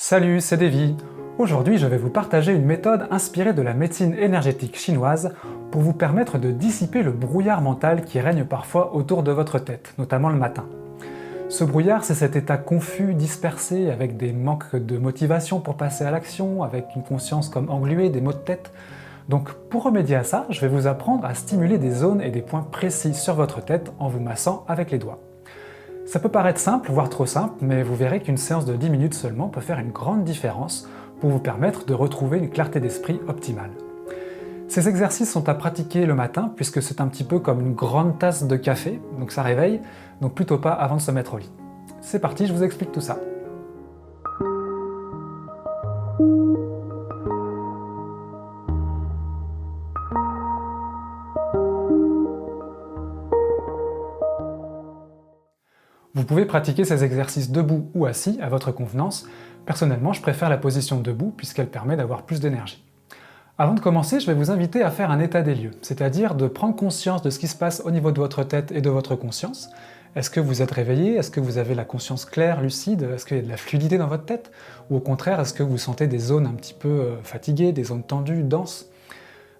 Salut, c'est Davy. Aujourd'hui, je vais vous partager une méthode inspirée de la médecine énergétique chinoise pour vous permettre de dissiper le brouillard mental qui règne parfois autour de votre tête, notamment le matin. Ce brouillard, c'est cet état confus, dispersé, avec des manques de motivation pour passer à l'action, avec une conscience comme engluée, des maux de tête. Donc pour remédier à ça, je vais vous apprendre à stimuler des zones et des points précis sur votre tête en vous massant avec les doigts. Ça peut paraître simple, voire trop simple, mais vous verrez qu'une séance de 10 minutes seulement peut faire une grande différence pour vous permettre de retrouver une clarté d'esprit optimale. Ces exercices sont à pratiquer le matin puisque c'est un petit peu comme une grande tasse de café, donc ça réveille, donc plutôt pas avant de se mettre au lit. C'est parti, je vous explique tout ça. Vous pouvez pratiquer ces exercices debout ou assis à votre convenance. Personnellement, je préfère la position debout puisqu'elle permet d'avoir plus d'énergie. Avant de commencer, je vais vous inviter à faire un état des lieux, c'est-à-dire de prendre conscience de ce qui se passe au niveau de votre tête et de votre conscience. Est-ce que vous êtes réveillé? Est-ce que vous avez la conscience claire, lucide? Est-ce qu'il y a de la fluidité dans votre tête? Ou au contraire, est-ce que vous sentez des zones un petit peu fatiguées, des zones tendues, denses?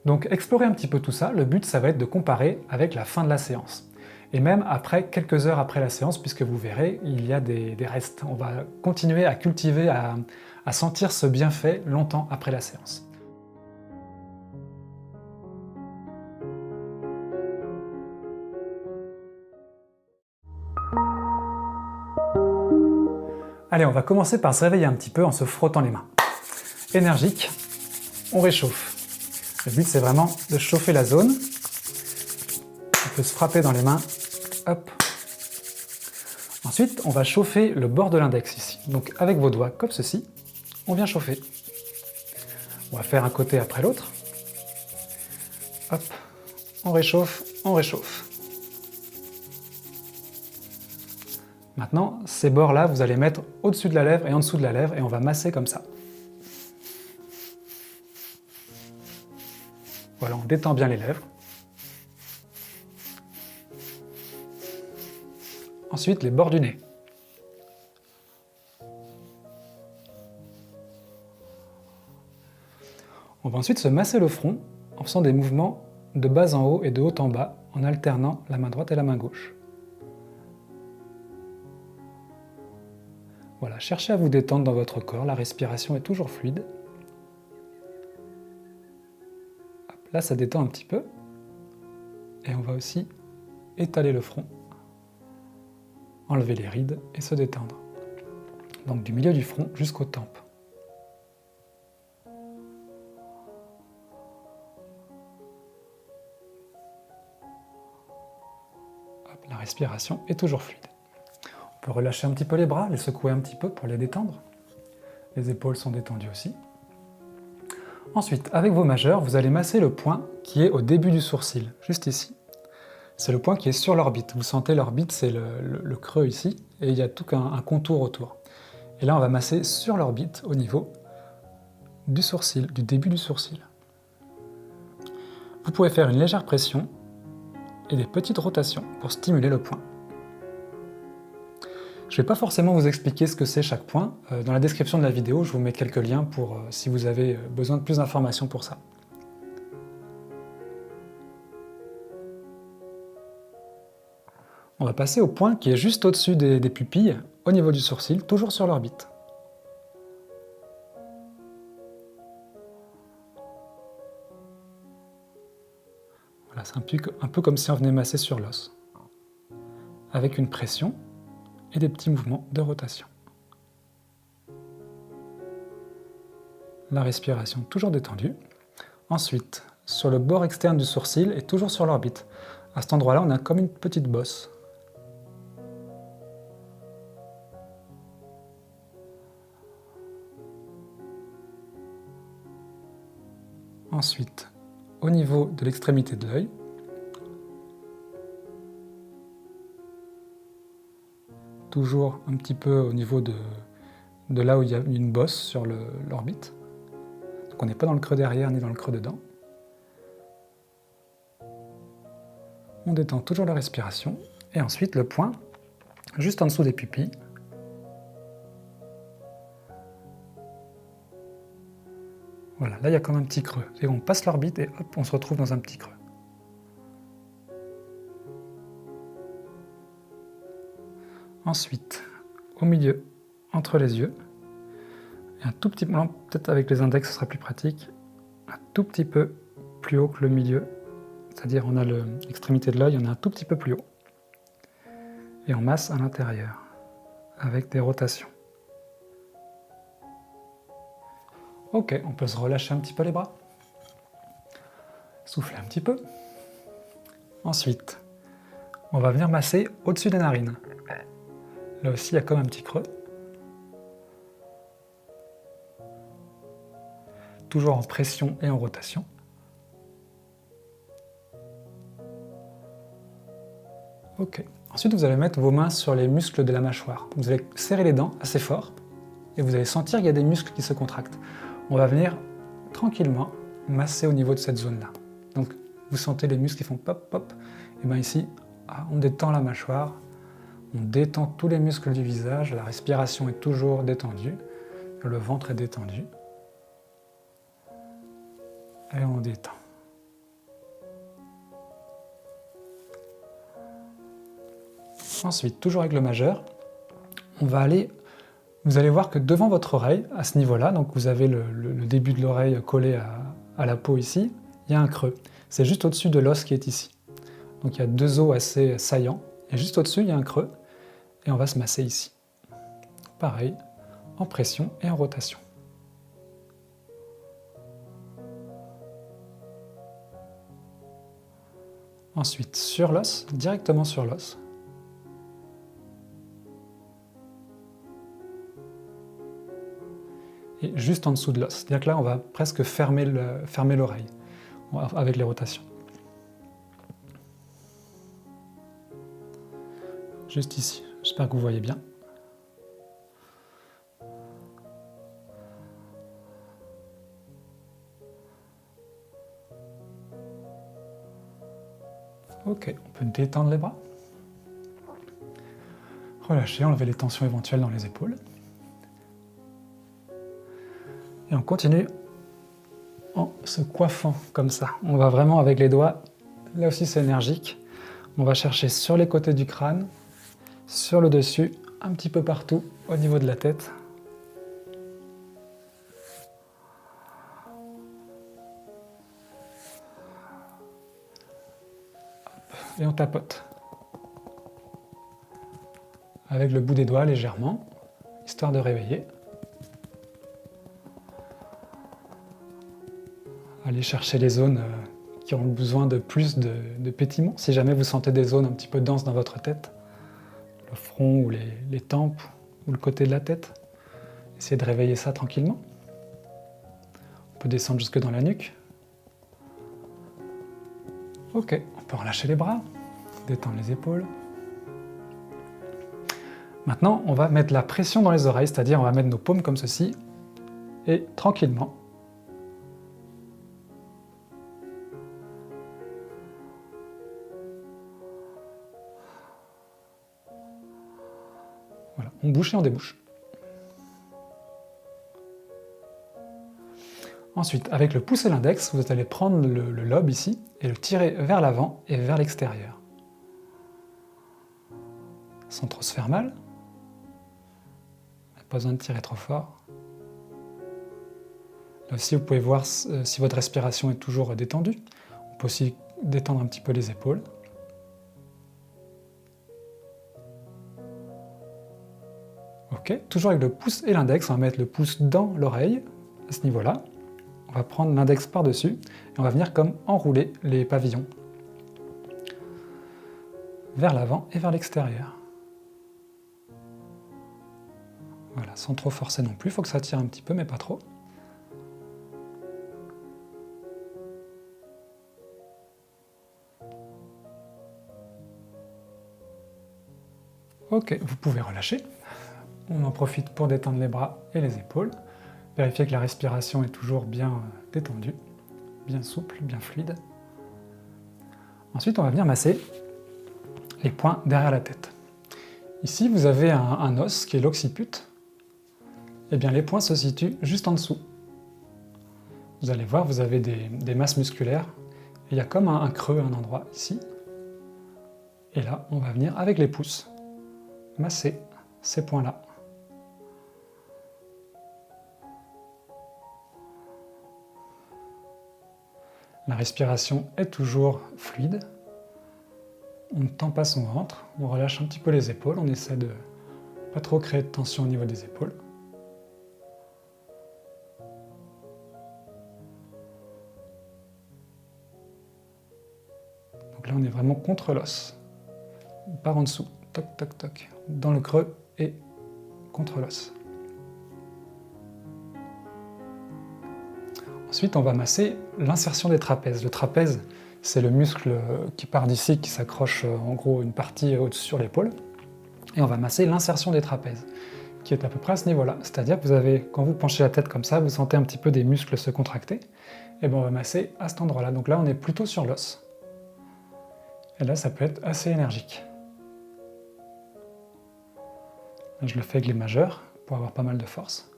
Donc explorez un petit peu tout ça, le but ça va être de comparer avec la fin de la séance. Et même après, quelques heures après la séance, puisque vous verrez, il y a des restes. On va continuer à cultiver, à sentir ce bienfait longtemps après la séance. Allez, on va commencer par se réveiller un petit peu en se frottant les mains. Énergique, on réchauffe. Le but c'est vraiment de chauffer la zone. On peut se frapper dans les mains. Hop. Ensuite, on va chauffer le bord de l'index ici. Donc avec vos doigts, comme ceci, on vient chauffer. On va faire un côté après l'autre. Hop. On réchauffe, on réchauffe. Maintenant, ces bords-là, vous allez mettre au-dessus de la lèvre et en dessous de la lèvre et on va masser comme ça. Voilà, on détend bien les lèvres. Ensuite, les bords du nez. On va ensuite se masser le front en faisant des mouvements de bas en haut et de haut en bas en alternant la main droite et la main gauche. Voilà, cherchez à vous détendre dans votre corps, la respiration est toujours fluide. Hop, là, ça détend un petit peu. Et on va aussi étaler le front, enlever les rides et se détendre. Donc du milieu du front jusqu'aux tempes. Hop, la respiration est toujours fluide. On peut relâcher un petit peu les bras, les secouer un petit peu pour les détendre. Les épaules sont détendues aussi. Ensuite, avec vos majeurs, vous allez masser le point qui est au début du sourcil, juste ici. C'est le point qui est sur l'orbite. Vous sentez l'orbite, c'est le creux ici, et il y a tout un contour autour. Et là, on va masser sur l'orbite au niveau du sourcil, du début du sourcil. Vous pouvez faire une légère pression et des petites rotations pour stimuler le point. Je ne vais pas forcément vous expliquer ce que c'est chaque point. Dans la description de la vidéo, je vous mets quelques liens pour si vous avez besoin de plus d'informations pour ça. On va passer au point qui est juste au-dessus des pupilles, au niveau du sourcil, toujours sur l'orbite. Voilà, c'est un peu comme si on venait masser sur l'os, avec une pression et des petits mouvements de rotation. La respiration toujours détendue. Ensuite, sur le bord externe du sourcil et toujours sur l'orbite. À cet endroit-là, on a comme une petite bosse. Ensuite, au niveau de l'extrémité de l'œil, toujours un petit peu au niveau de là où il y a une bosse sur l'orbite. Donc on n'est pas dans le creux derrière ni dans le creux dedans. On détend toujours la respiration. Et ensuite le point, juste en dessous des pupilles. Voilà, là il y a comme un petit creux. Et on passe l'orbite et hop, on se retrouve dans un petit creux. Ensuite, au milieu, entre les yeux, et un tout petit peu, peut-être avec les index ce sera plus pratique, un tout petit peu plus haut que le milieu, c'est-à-dire on a l'extrémité de l'œil, on est un tout petit peu plus haut. Et on masse à l'intérieur, avec des rotations. Ok, on peut se relâcher un petit peu les bras. Souffler un petit peu. Ensuite, on va venir masser au-dessus des narines. Là aussi, il y a comme un petit creux. Toujours en pression et en rotation. Ok. Ensuite, vous allez mettre vos mains sur les muscles de la mâchoire. Vous allez serrer les dents assez fort et vous allez sentir qu'il y a des muscles qui se contractent. On va venir tranquillement masser au niveau de cette zone-là. Donc, vous sentez les muscles qui font pop, pop. Et bien ici, on détend la mâchoire, on détend tous les muscles du visage, la respiration est toujours détendue, le ventre est détendu. Et on détend. Ensuite, toujours avec le majeur, on va aller, vous allez voir que devant votre oreille, à ce niveau-là, donc vous avez le début de l'oreille collé à la peau ici, il y a un creux. C'est juste au-dessus de l'os qui est ici. Donc il y a deux os assez saillants, et juste au-dessus, il y a un creux, et on va se masser ici. Pareil, en pression et en rotation. Ensuite, sur l'os, directement sur l'os. Et juste en dessous de l'os. C'est-à-dire que là, on va presque fermer l'oreille avec les rotations. Juste ici. J'espère que vous voyez bien. Ok, on peut détendre les bras. Relâcher, enlever les tensions éventuelles dans les épaules. Et on continue en se coiffant comme ça. On va vraiment avec les doigts, là aussi c'est énergique. On va chercher sur les côtés du crâne, sur le dessus, un petit peu partout au niveau de la tête. Et on tapote. Avec le bout des doigts légèrement, histoire de réveiller. Allez chercher les zones qui ont besoin de plus de pétillement. Si jamais vous sentez des zones un petit peu denses dans votre tête, le front ou les tempes ou le côté de la tête, essayez de réveiller ça tranquillement. On peut descendre jusque dans la nuque. Ok, on peut relâcher les bras, détendre les épaules. Maintenant, on va mettre la pression dans les oreilles, c'est-à-dire on va mettre nos paumes comme ceci, et tranquillement, voilà, on bouche et on débouche. Ensuite, avec le pouce et l'index, vous allez prendre le lobe ici et le tirer vers l'avant et vers l'extérieur. Sans trop se faire mal. Pas besoin de tirer trop fort. Là aussi, vous pouvez voir si votre respiration est toujours détendue. On peut aussi détendre un petit peu les épaules. Ok, toujours avec le pouce et l'index, on va mettre le pouce dans l'oreille, à ce niveau-là. On va prendre l'index par-dessus et on va venir comme enrouler les pavillons vers l'avant et vers l'extérieur. Voilà, sans trop forcer non plus, il faut que ça tire un petit peu, mais pas trop. Ok, vous pouvez relâcher. On en profite pour détendre les bras et les épaules. Vérifiez que la respiration est toujours bien détendue, bien souple, bien fluide. Ensuite, on va venir masser les poings derrière la tête. Ici, vous avez un os qui est l'occiput. Eh bien, les poings se situent juste en dessous. Vous allez voir, vous avez des masses musculaires. Il y a comme un creux à un endroit ici. Et là, on va venir avec les pouces masser ces points-là. La respiration est toujours fluide. On ne tend pas son ventre, on relâche un petit peu les épaules, on essaie de pas trop créer de tension au niveau des épaules. Donc là, on est vraiment contre l'os. Par en dessous, toc, toc, toc, dans le creux et contre l'os. Ensuite, on va masser l'insertion des trapèzes. Le trapèze, c'est le muscle qui part d'ici, qui s'accroche en gros une partie au-dessus sur l'épaule. Et on va masser l'insertion des trapèzes, qui est à peu près à ce niveau-là. C'est-à-dire que vous avez, quand vous penchez la tête comme ça, vous sentez un petit peu des muscles se contracter. Et bien on va masser à cet endroit-là. Donc là, on est plutôt sur l'os. Et là, ça peut être assez énergique. Là, je le fais avec les majeurs, pour avoir pas mal de force.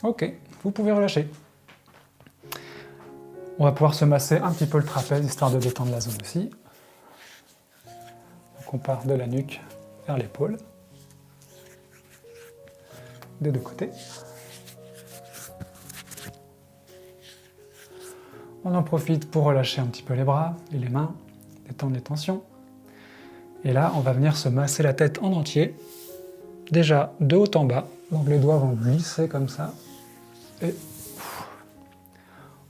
Ok, vous pouvez relâcher. On va pouvoir se masser un petit peu le trapèze, histoire de détendre la zone aussi. Donc on part de la nuque vers l'épaule, des deux côtés. On en profite pour relâcher un petit peu les bras et les mains, détendre les tensions. Et là, on va venir se masser la tête en entier, déjà de haut en bas. Donc les doigts vont glisser comme ça. Et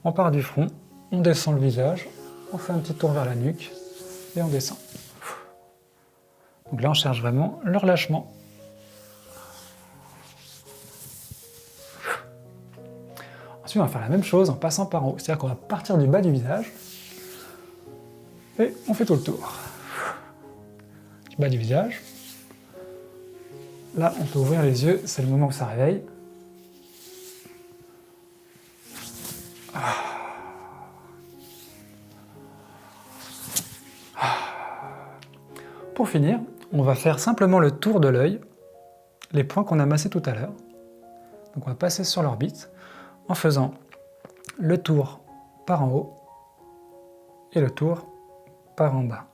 on part du front, on descend le visage, on fait un petit tour vers la nuque et on descend. Donc là, on cherche vraiment le relâchement. Ensuite, on va faire la même chose en passant par en haut. C'est-à-dire qu'on va partir du bas du visage et on fait tout le tour. Du bas du visage. Là, on peut ouvrir les yeux, c'est le moment où ça réveille. Pour finir, on va faire simplement le tour de l'œil, les points qu'on a massés tout à l'heure. Donc on va passer sur l'orbite en faisant le tour par en haut et le tour par en bas.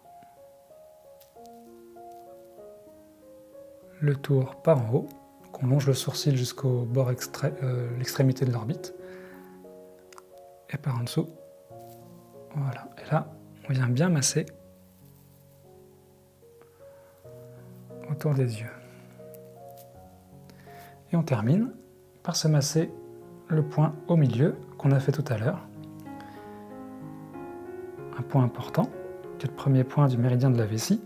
Le tour par en haut, donc on longe le sourcil jusqu'au bord l'extrémité de l'orbite, et par en dessous. Voilà, et là, on vient bien masser autour des yeux. Et on termine par se masser le point au milieu qu'on a fait tout à l'heure. Un point important, qui est le premier point du méridien de la vessie,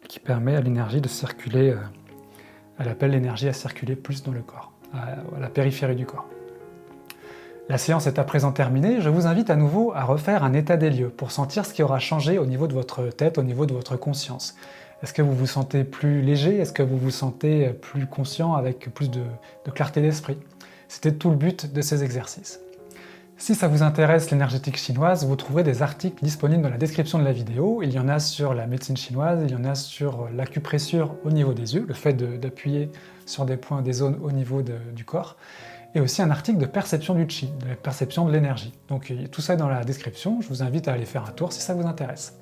qui permet à l'énergie de circuler, elle appelle l'énergie à circuler plus dans le corps, à la périphérie du corps. La séance est à présent terminée, je vous invite à nouveau à refaire un état des lieux pour sentir ce qui aura changé au niveau de votre tête, au niveau de votre conscience. Est-ce que vous vous sentez plus léger? Est-ce que vous vous sentez plus conscient avec plus de clarté d'esprit? C'était tout le but de ces exercices. Si ça vous intéresse l'énergétique chinoise, vous trouverez des articles disponibles dans la description de la vidéo. Il y en a sur la médecine chinoise, il y en a sur l'acupressure au niveau des yeux, le fait d'appuyer sur des points, des zones au niveau du corps, et aussi un article de perception du chi, de la perception de l'énergie. Donc tout ça est dans la description, je vous invite à aller faire un tour si ça vous intéresse.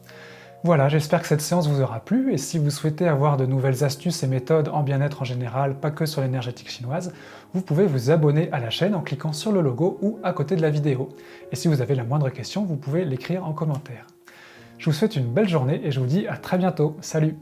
Voilà, j'espère que cette séance vous aura plu, et si vous souhaitez avoir de nouvelles astuces et méthodes en bien-être en général, pas que sur l'énergétique chinoise, vous pouvez vous abonner à la chaîne en cliquant sur le logo ou à côté de la vidéo. Et si vous avez la moindre question, vous pouvez l'écrire en commentaire. Je vous souhaite une belle journée et je vous dis à très bientôt. Salut!